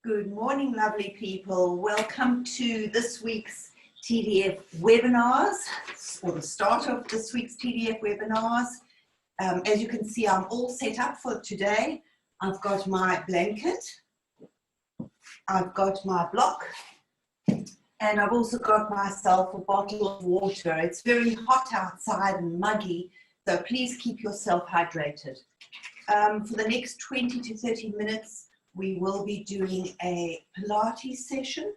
Good morning, lovely people. Welcome to this week's TDF webinars, or the start of this week's TDF webinars. As you can see, I'm all set up for today. I've got my blanket, I've got my block, and I've also got myself a bottle of water. It's very hot outside and muggy, so please keep yourself hydrated. For the next 20 to 30 minutes, we will be doing a Pilates session,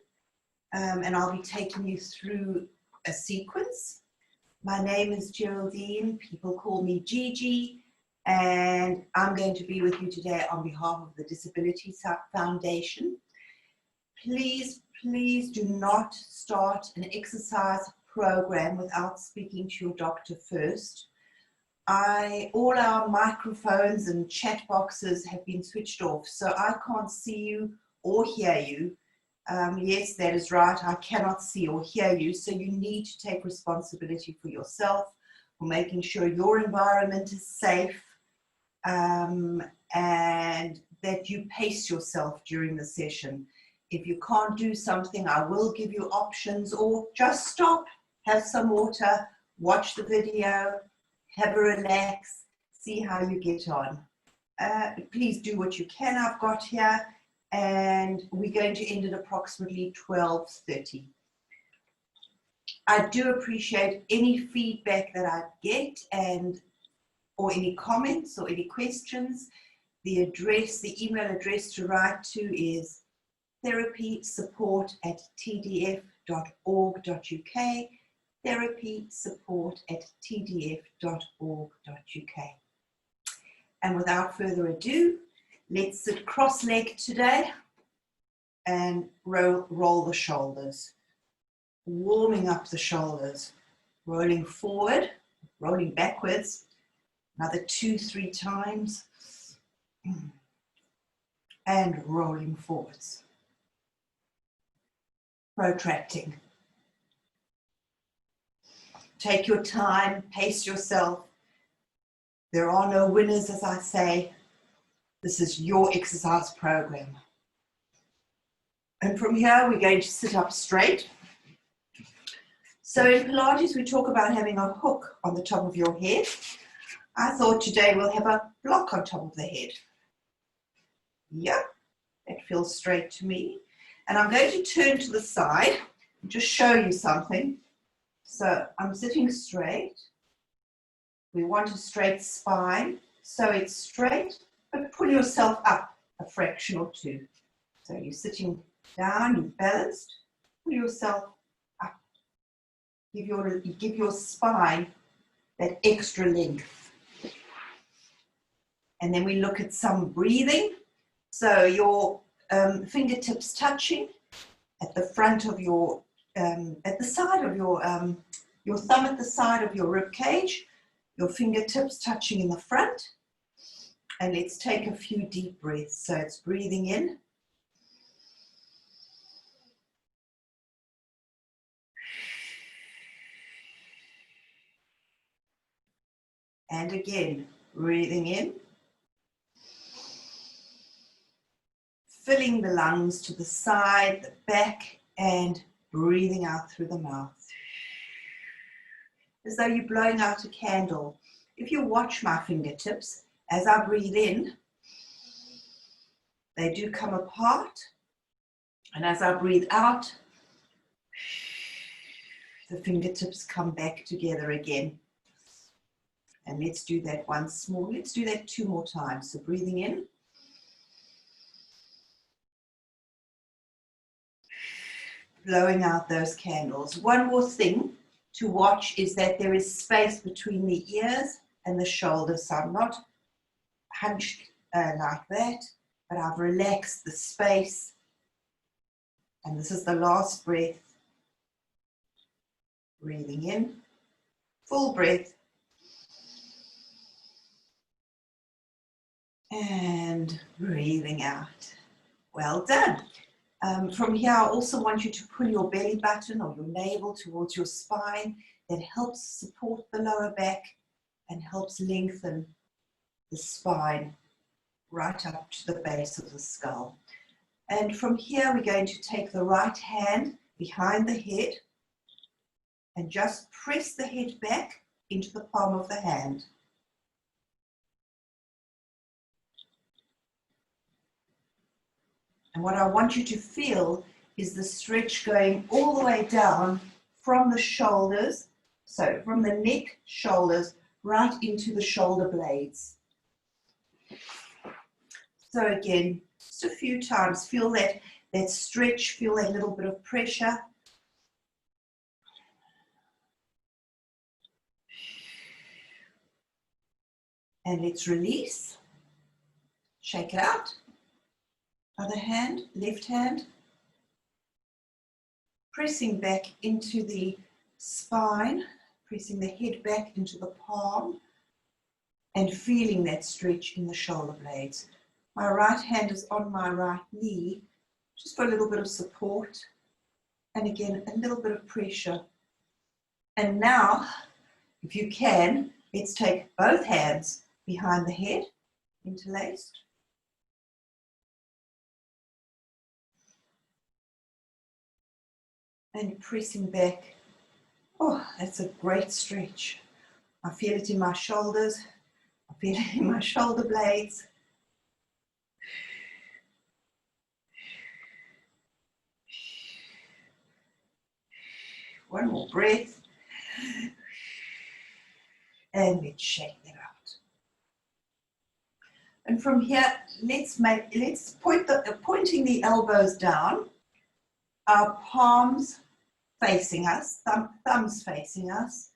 and I'll be taking you through a sequence. My name is Geraldine, people call me Gigi, and I'm going to be with you today on behalf of the Disability Foundation. Please do not start an exercise program without speaking to your doctor first. All our microphones and chat boxes have been switched off, so I can't see you or hear you. Yes, that is right, I cannot see or hear you, so you need to take responsibility for yourself, for making sure your environment is safe, and that you pace yourself during the session. If you can't do something, I will give you options, or just stop, have some water, watch the video, have a relax, see how you get on. Please do what you can. I've got here, and we're going to end at approximately 12:30. I do appreciate any feedback that I get, or any comments or any questions. The email address to write to is therapysupport@tdf.org.uk, therapysupport@tdf.org.uk. And without further ado, let's sit cross-legged today and roll the shoulders, warming up the shoulders, rolling forward, rolling backwards, another 2-3 times, and rolling forwards, protracting. Take your time, pace yourself. There are no winners, as I say. This is your exercise program. And from here, we're going to sit up straight. So in Pilates, we talk about having a hook on the top of your head. I thought today we'll have a block on top of the head. Yeah, that feels straight to me. And I'm going to turn to the side and just show you something. So I'm sitting straight. We want a straight spine, so it's straight, but pull yourself up a fraction or two. So you're sitting down, you're balanced, pull yourself up. Give your spine that extra length. And then we look at some breathing. So your fingertips touching at the front of your at the side of your thumb at the side of your rib cage, your fingertips touching in the front, and let's take a few deep breaths. So it's breathing in, and again, breathing in, filling the lungs to the side, the back, and breathing out through the mouth, as though you're blowing out a candle. If you watch my fingertips, as I breathe in, they do come apart, and as I breathe out, the fingertips come back together again. And let's do that once more. Let's do that 2 more times. So breathing in, blowing out those candles. One more thing to watch is that there is space between the ears and the shoulders. So I'm not hunched like that, but I've relaxed the space. And this is the last breath. Breathing in, full breath. And breathing out. Well done. From here, I also want you to pull your belly button or your navel towards your spine. That helps support the lower back and helps lengthen the spine right up to the base of the skull. And from here, we're going to take the right hand behind the head and just press the head back into the palm of the hand. And what I want you to feel is the stretch going all the way down from the shoulders, so from the neck, shoulders, right into the shoulder blades. So again, just a few times, feel that stretch, feel that little bit of pressure. And let's release. Shake it out. Other hand, left hand. Pressing back into the spine, pressing the head back into the palm, and feeling that stretch in the shoulder blades. My right hand is on my right knee, just for a little bit of support. And again, a little bit of pressure. And now, if you can, let's take both hands behind the head, interlaced. And pressing back. Oh, that's a great stretch. I feel it in my shoulders. I feel it in my shoulder blades. One more breath. And let's shake that out. And from here, let's pointing the elbows down, our palms facing us, thumbs facing us,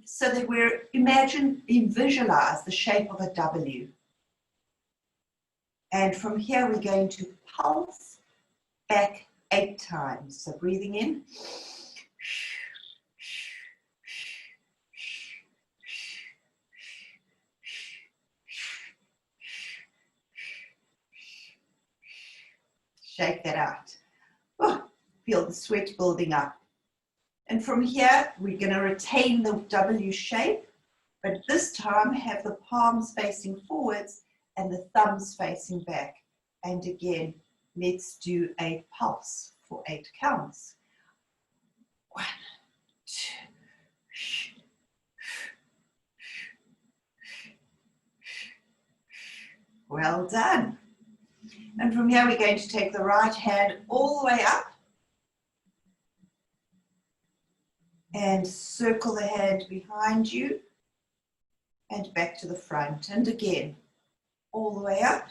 so that we're visualize the shape of a W. And from here, we're going to pulse back 8 times. So breathing in. Shake that out. Oh, feel the sweat building up. And from here, we're going to retain the W shape, but this time have the palms facing forwards and the thumbs facing back. And again, let's do a pulse for 8 counts. 1, 2. Well done. And from here, we're going to take the right hand all the way up and circle the hand behind you and back to the front. And again, all the way up,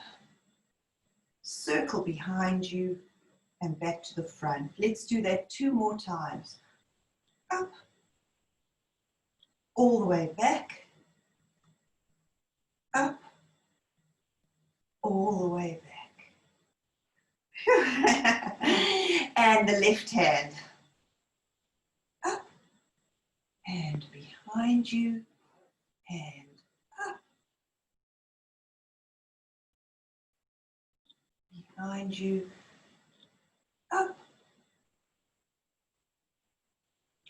circle behind you and back to the front. Let's do that 2 more times. Up, all the way back, up, all the way back. And the left hand up and behind you and up, behind you, up,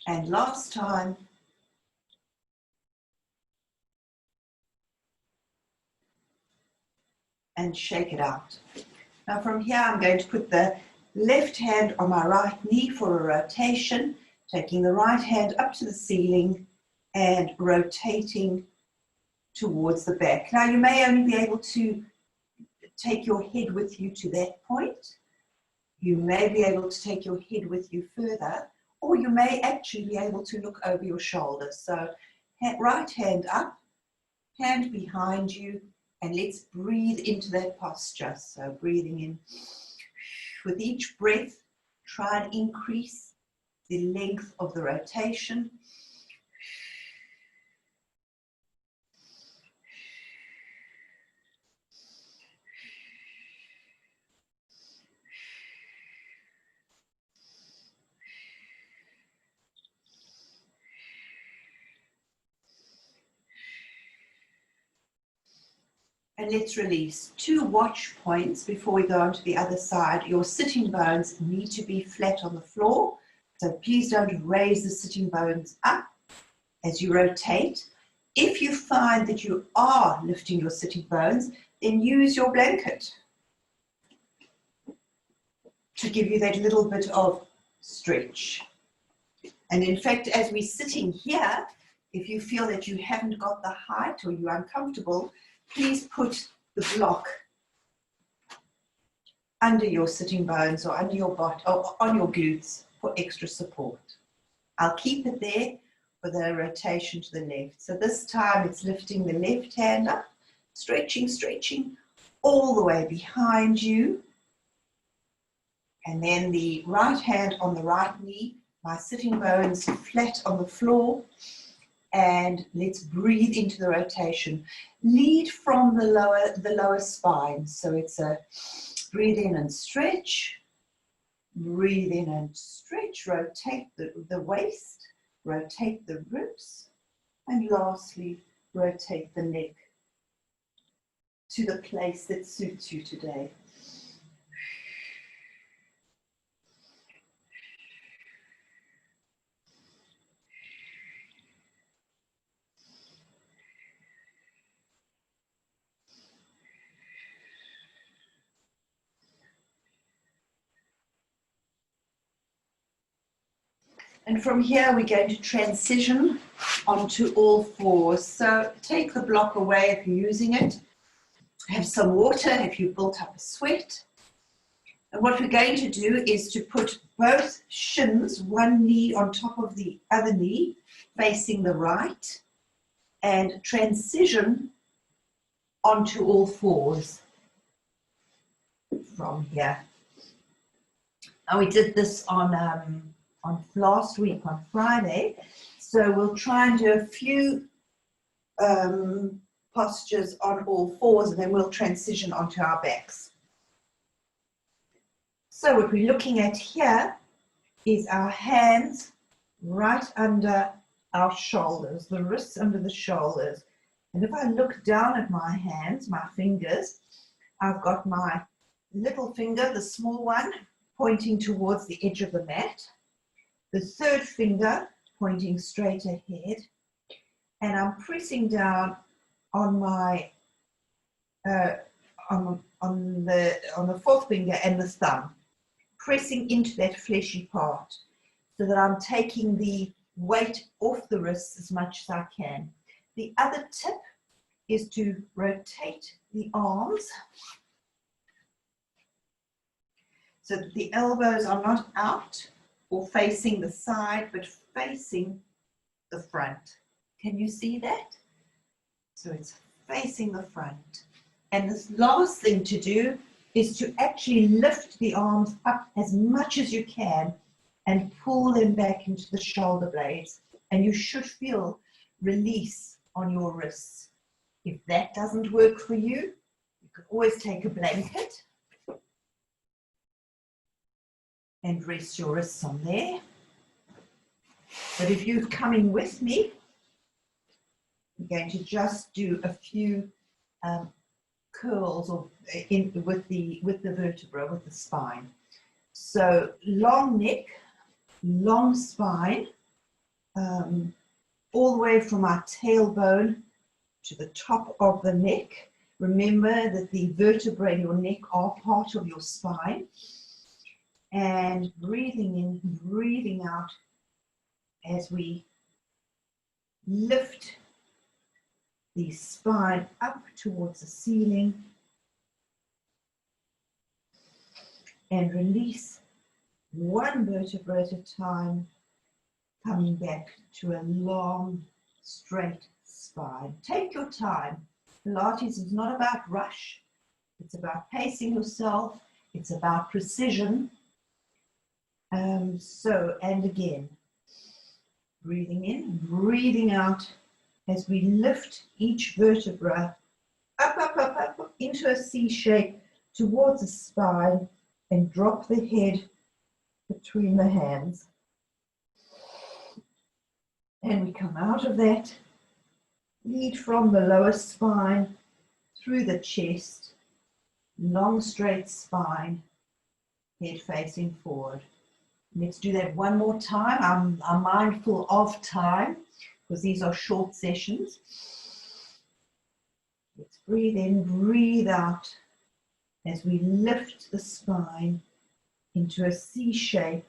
and last time. And shake it out. Now from here, I'm going to put the left hand on my right knee for a rotation, taking the right hand up to the ceiling and rotating towards the back. Now you may only be able to take your head with you to that point. You may be able to take your head with you further, or you may actually be able to look over your shoulder. So right hand up, hand behind you, and let's breathe into that posture. So breathing in. With each breath, try and increase the length of the rotation. And let's release. 2 watch points before we go on to the other side. Your sitting bones need to be flat on the floor. So please don't raise the sitting bones up as you rotate. If you find that you are lifting your sitting bones, then use your blanket. to give you that little bit of stretch. And in fact, as we're sitting here, if you feel that you haven't got the height or you're uncomfortable, please put the block under your sitting bones or under your butt or on your glutes for extra support. I'll keep it there for the rotation to the left. So this time it's lifting the left hand up, stretching, stretching all the way behind you. And then the right hand on the right knee, my sitting bones flat on the floor. And let's breathe into the rotation. Lead from the lower spine. So it's a breathe in and stretch. Breathe in and stretch. Rotate the waist. Rotate the ribs. And lastly, rotate the neck to the place that suits you today. And from here, we're going to transition onto all fours. So take the block away if you're using it. Have some water if you've built up a sweat. And what we're going to do is to put both shins, one knee on top of the other knee, facing the right, and transition onto all fours from here. And we did this on last week on Friday, so we'll try and do a few postures on all fours, and then we'll transition onto our backs. So what we're looking at here is our hands right under our shoulders, the wrists under the shoulders. And if I look down at my hands, my fingers, I've got my little finger, the small one, pointing towards the edge of the mat. The third finger pointing straight ahead, and I'm pressing down on my on the fourth finger and the thumb, pressing into that fleshy part, so that I'm taking the weight off the wrists as much as I can. The other tip is to rotate the arms so that the elbows are not out or facing the side, but facing the front. Can you see that? So it's facing the front. And this last thing to do is to actually lift the arms up as much as you can and pull them back into the shoulder blades. And you should feel release on your wrists. If that doesn't work for you, you can always take a blanket and rest your wrists on there. But if you're coming with me, I'm going to just do a few curls or with the vertebra, with the spine. So long neck, long spine, all the way from our tailbone to the top of the neck. Remember that the vertebrae in your neck are part of your spine. And breathing in, breathing out as we lift the spine up towards the ceiling and release one vertebra at a time, coming back to a long, straight spine. Take your time. Pilates is not about rush. It's about pacing yourself. It's about precision. And again, breathing in, breathing out as we lift each vertebra up, up, up, up into a C shape towards the spine and drop the head between the hands. And we come out of that, lead from the lower spine through the chest, long straight spine, head facing forward. Let's do that one more time. I'm mindful of time because these are short sessions. Let's breathe in, breathe out as we lift the spine into a C shape,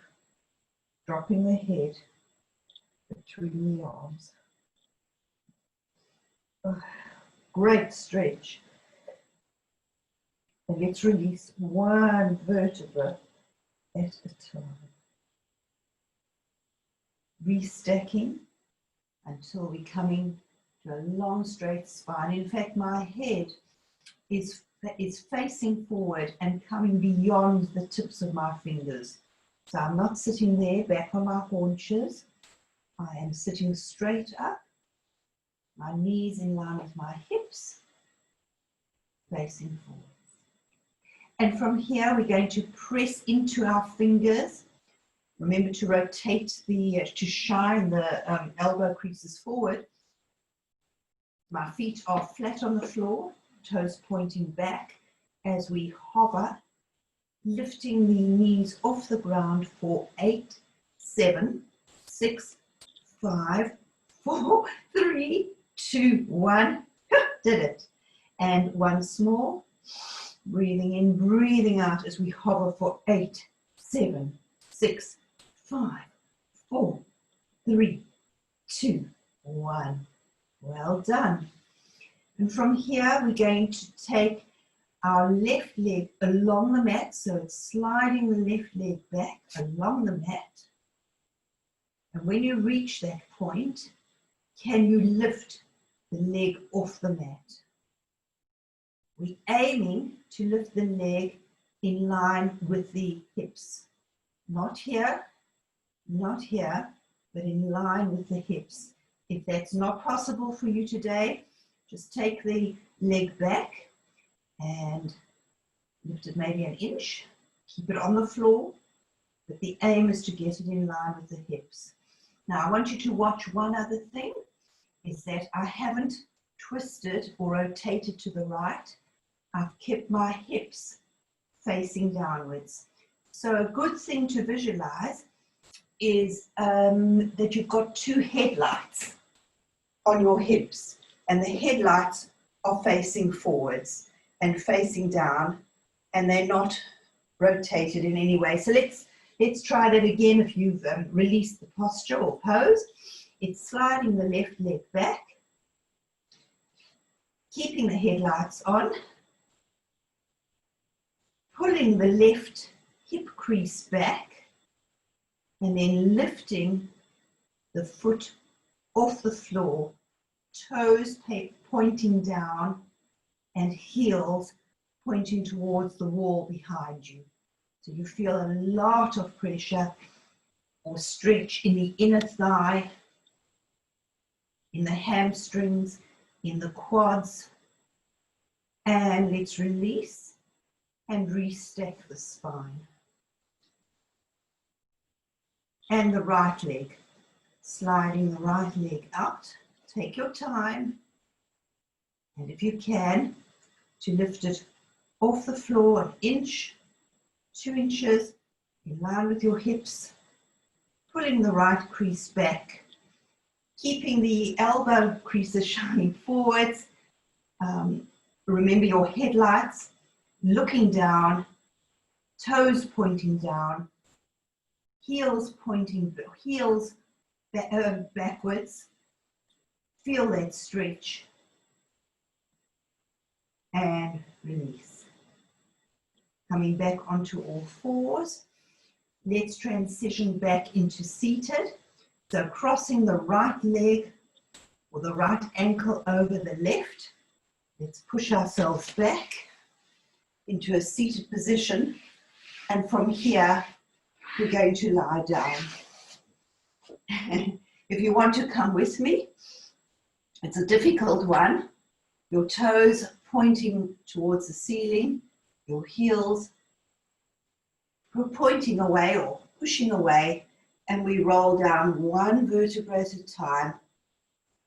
dropping the head between the arms. Oh, great stretch. And let's release one vertebra at a time. Restacking until we're coming to a long straight spine. In fact, my head is facing forward and coming beyond the tips of my fingers. So I'm not sitting there back on my haunches. I am sitting straight up, my knees in line with my hips, facing forward. And from here, we're going to press into our fingers. Remember to rotate to shine the elbow creases forward. My feet are flat on the floor, toes pointing back as we hover, lifting the knees off the ground for 8, 7, 6, 5, 4, 3, 2, 1. Did it. And once more, breathing in, breathing out as we hover for 8, 7, 6, 5, 4, 3, 2, 1. Well done. And from here, we're going to take our left leg along the mat. So it's sliding the left leg back along the mat. And when you reach that point, can you lift the leg off the mat? We're aiming to lift the leg in line with the hips. Not here, not here, but in line with the hips. If that's not possible for you today, just take the leg back and lift it maybe an inch. Keep it on the floor, but the aim is to get it in line with the hips. Now I want you to watch one other thing, is that I haven't twisted or rotated to the right. I've kept my hips facing downwards. So a good thing to visualize is that you've got two headlights on your hips, and the headlights are facing forwards and facing down, and they're not rotated in any way. So let's try that again. If you've released the posture or pose, it's sliding the left leg back, keeping the headlights on, pulling the left hip crease back, and then lifting the foot off the floor, toes pointing down and heels pointing towards the wall behind you. So you feel a lot of pressure or stretch in the inner thigh, in the hamstrings, in the quads. And let's release and restack the spine. And the right leg, sliding the right leg out. Take your time, and if you can, to lift it off the floor an inch, 2 inches, in line with your hips, pulling the right crease back, keeping the elbow creases shining forwards. Remember your headlights, looking down, toes pointing down, heels pointing, backwards. Feel that stretch and release. Coming back onto all fours. Let's transition back into seated. So crossing the right leg or the right ankle over the left. Let's push ourselves back into a seated position. And from here, we're going to lie down. If you want to come with me, it's a difficult one. Your toes pointing towards the ceiling, your heels pointing away or pushing away, and we roll down one vertebra at a time,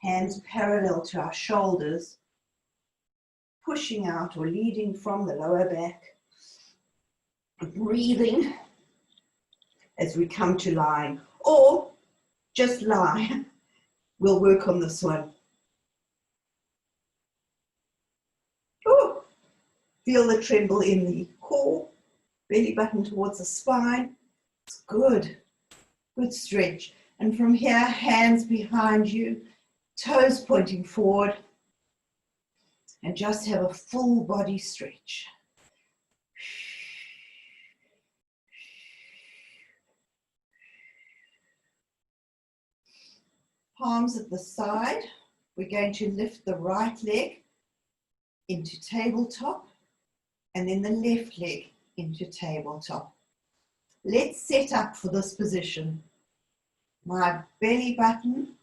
hands parallel to our shoulders, pushing out or leading from the lower back, breathing as we come to lying, or just lie. We'll work on this one. Feel the tremble in the core belly button towards the spine. It's good. Good stretch. And from here, hands behind you, toes pointing forward, and just have a full body stretch. Palms at the side. We're going to lift the right leg into tabletop and then the left leg into tabletop. Let's set up for this position. My belly button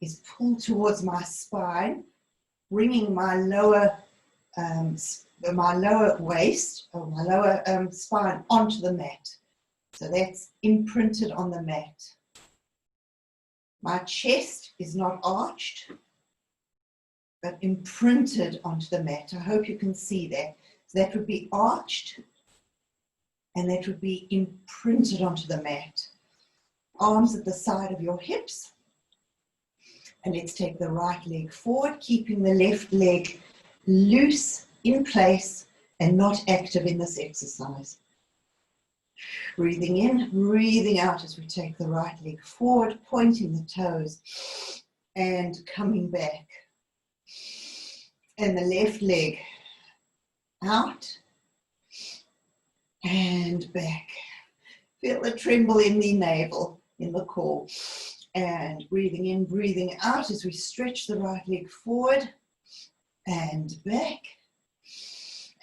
is pulled towards my spine, bringing my lower waist or my lower spine onto the mat. So that's imprinted on the mat. My chest is not arched, but imprinted onto the mat. I hope you can see that. So that would be arched, and that would be imprinted onto the mat. Arms at the side of your hips. And let's take the right leg forward, keeping the left leg loose, in place, and not active in this exercise. Breathing in, breathing out as we take the right leg forward, pointing the toes, and coming back. And the left leg out and back. Feel the tremble in the navel, in the core. And breathing in, breathing out as we stretch the right leg forward and back.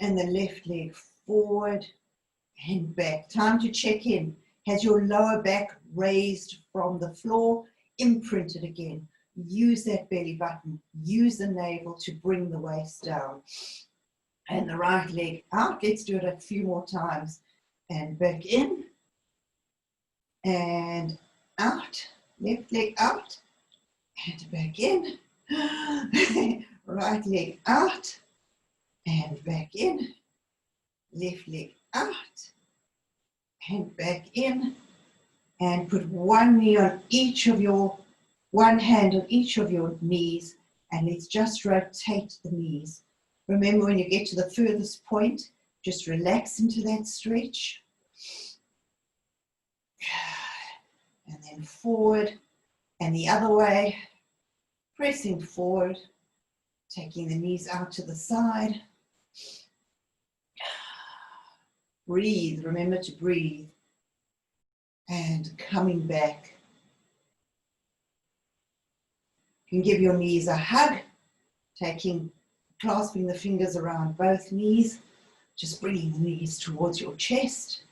And the left leg forward and back. Time to check in. Has your lower back raised from the floor? Imprinted again. Use that belly button. Use the navel to bring the waist down. And the right leg out. Let's do it a few more times. And back in. And out. Left leg out. And back in. Right leg out. And back in. Left leg out. And back in. And put one hand on each of your knees, and let's just rotate the knees. Remember, when you get to the furthest point, just relax into that stretch. And then forward and the other way, pressing forward, taking the knees out to the side. Breathe, remember to breathe. And coming back. You can give your knees a hug, clasping the fingers around both knees, just bringing the knees towards your chest.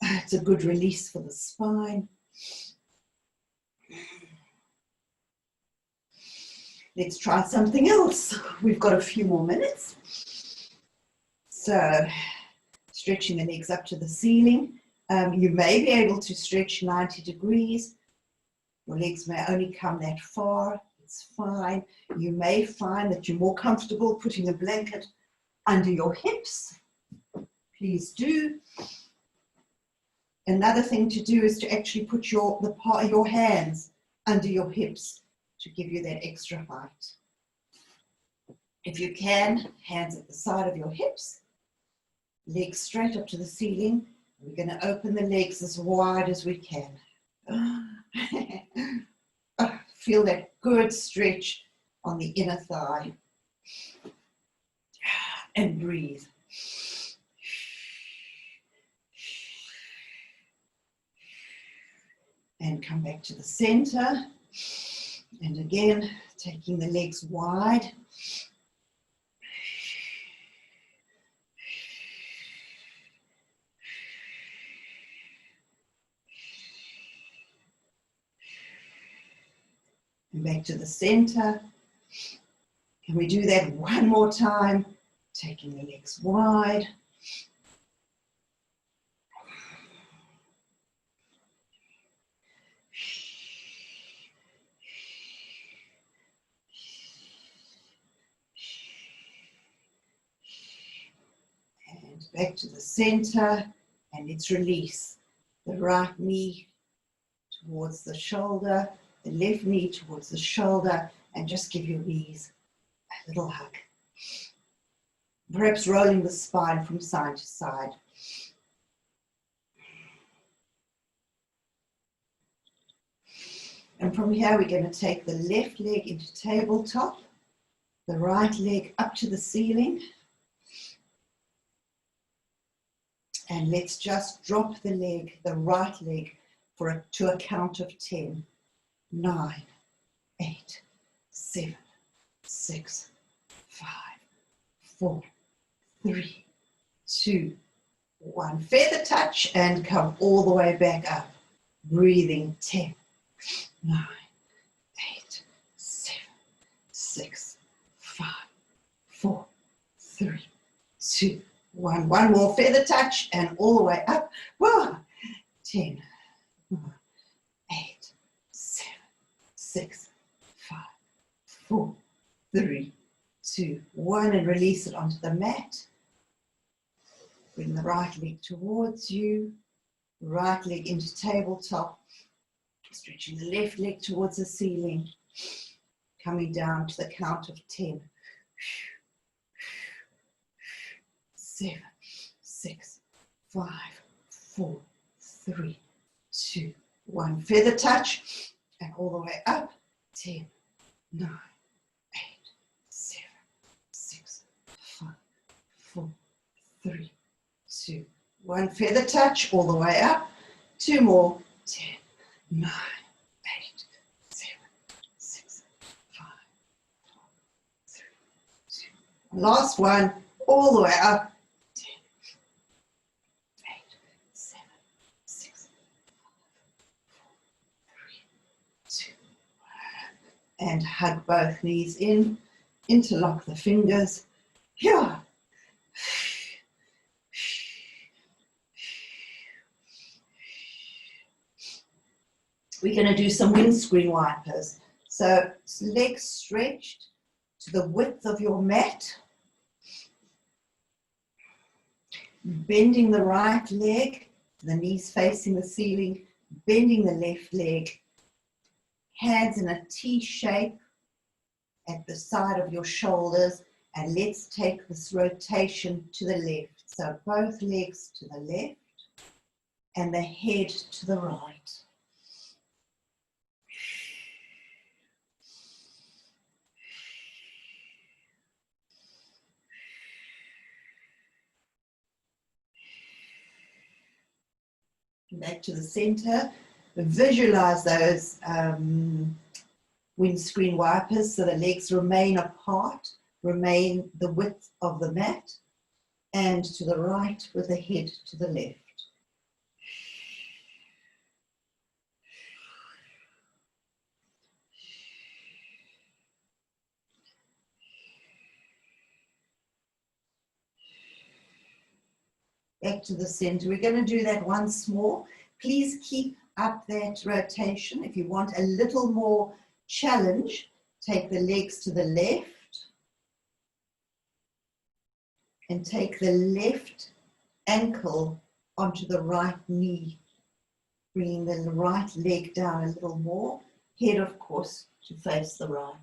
It's a good release for the spine. Let's try something else. We've got a few more minutes. So, stretching the legs up to the ceiling. You may be able to stretch 90 degrees. Your legs may only come that far. It's fine. You may find that you're more comfortable putting a blanket under your hips. Please do. Another thing to do is to actually put your hands under your hips to give you that extra height. If you can, hands at the side of your hips, legs straight up to the ceiling. We're going to open the legs as wide as we can. Feel that good stretch on the inner thigh. And breathe. And come back to the center. And again, taking the legs wide. And back to the center. And we do that one more time, taking the legs wide. And back to the center, and let's release the right knee towards the shoulder, the left knee towards the shoulder, and just give your knees a little hug. Perhaps rolling the spine from side to side. And from here, we're going to take the left leg into tabletop, the right leg up to the ceiling. And let's just drop the leg, the right leg, to a count of 10. 9, 8, 7, 6, 5, 4, 3, 2, 1. Feather touch and come all the way back up. Breathing. 10, 9, 8, 7, 6, 5, 4, 3, 2, 1. One more feather touch and all the way up. 10, 9, 8, 7, 6, 5, 4, 3, 2, 1. And release it onto the mat. Bring the right leg towards you. Right leg into tabletop. Stretching the left leg towards the ceiling. Coming down to the count of 10. 7, 6, 5, 4, 3, 2, 1. Feather touch and all the way up. 10, 9, 8, 7, 6, 5, 4, 3, 2, 1. Feather touch all the way up. 2 more. 10, 9, 8, 7, 6, 5, 4, 3, 2. Last one. All the way up. 10, 8, 7, 6, 5, 4, 3, 2. And hug both knees in. Interlock the fingers. Here. We're going to do some windscreen wipers. So legs stretched to the width of your mat. Bending the right leg, the knees facing the ceiling. Bending the left leg. Hands in a T shape at the side of your shoulders. And let's take this rotation to the left. So both legs to the left and the head to the right. Back to the center. Visualize those windscreen wipers so the legs remain apart, remain the width of the mat, and to the right with the head to the left. Back to the center. We're going to do that once more. Please keep up that rotation. If you want a little more challenge, take the legs to the left and take the left ankle onto the right knee, bringing the right leg down a little more. Head, of course, to face the right.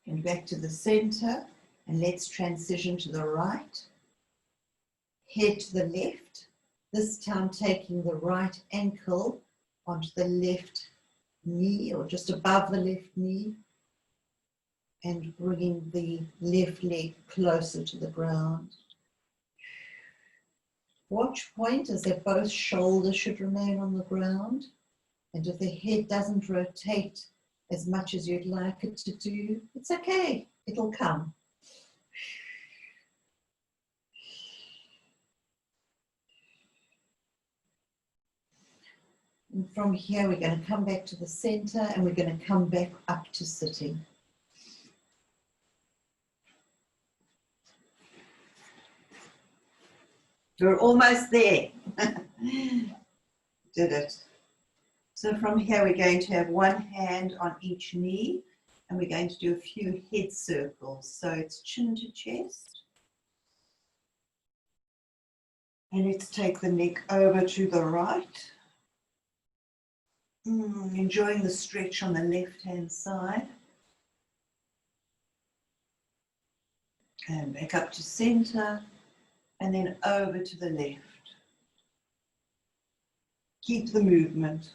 And back to the center, and let's transition to the right. Head to the left, this time taking the right ankle onto the left knee, or just above the left knee, and bringing the left leg closer to the ground. Watch point as if both shoulders should remain on the ground, and if the head doesn't rotate as much as you'd like it to do, it's okay, it'll come. And from here, we're going to come back to the center and we're going to come back up to sitting. We're almost there. Did it. So from here, we're going to have one hand on each knee and we're going to do a few head circles. So it's chin to chest. And let's take the neck over to the right. Enjoying the stretch on the left-hand side. And back up to center, and then over to the left. Keep the movement.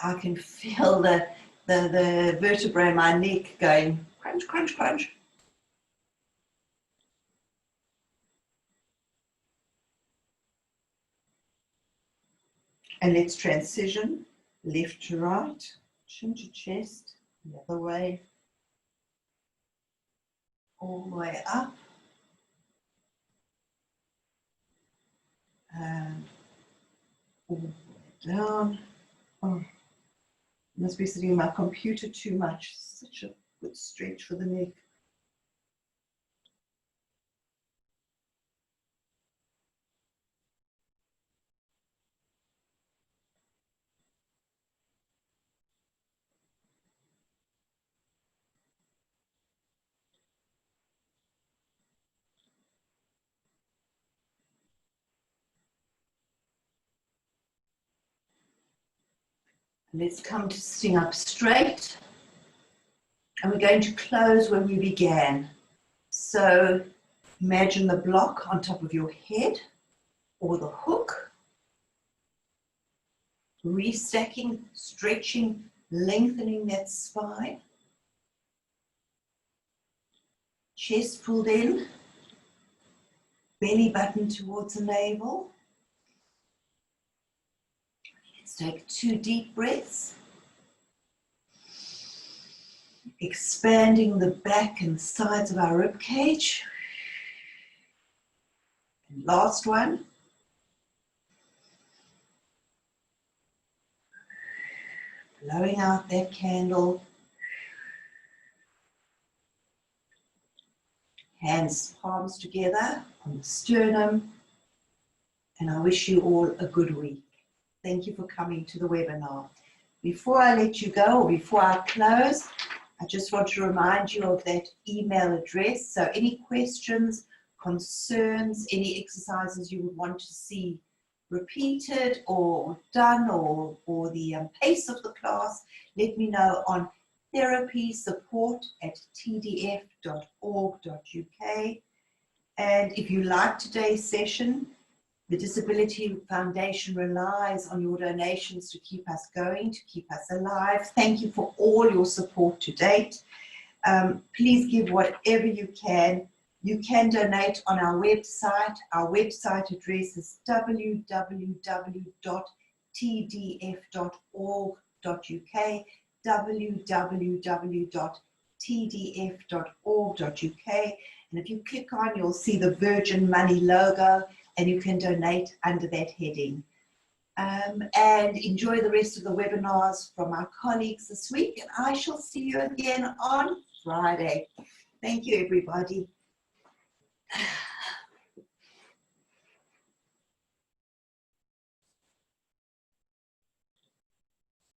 I can feel the vertebrae in my neck going crunch, crunch, crunch. And let's transition left to right, chin to chest, the other way, all the way up. And all the way down. Oh, I must be sitting on my computer too much. Such a good stretch for the neck. Let's come to sitting up straight. And we're going to close where we began. So imagine the block on top of your head or the hook. Restacking, stretching, lengthening that spine. Chest pulled in. Belly button towards the navel. Let's take 2 deep breaths. Expanding the back and sides of our rib cage. And last one. Blowing out that candle. Hands, palms together on the sternum. And I wish you all a good week. Thank you for coming to the webinar. Before I let you go, or before I close, I just want to remind you of that email address. So any questions, concerns, any exercises you would want to see repeated or done, or the pace of the class, let me know on therapysupport@tdf.org.uk. And if you like today's session, the Disability Foundation relies on your donations to keep us going, to keep us alive. Thank you for all your support to date. Please give whatever you can. You can donate on our website. Our website address is www.tdf.org.uk, www.tdf.org.uk. And if you click on, you'll see the Virgin Money logo, and you can donate under that heading. And enjoy the rest of the webinars from our colleagues this week, and I shall see you again on Friday. Thank you, everybody.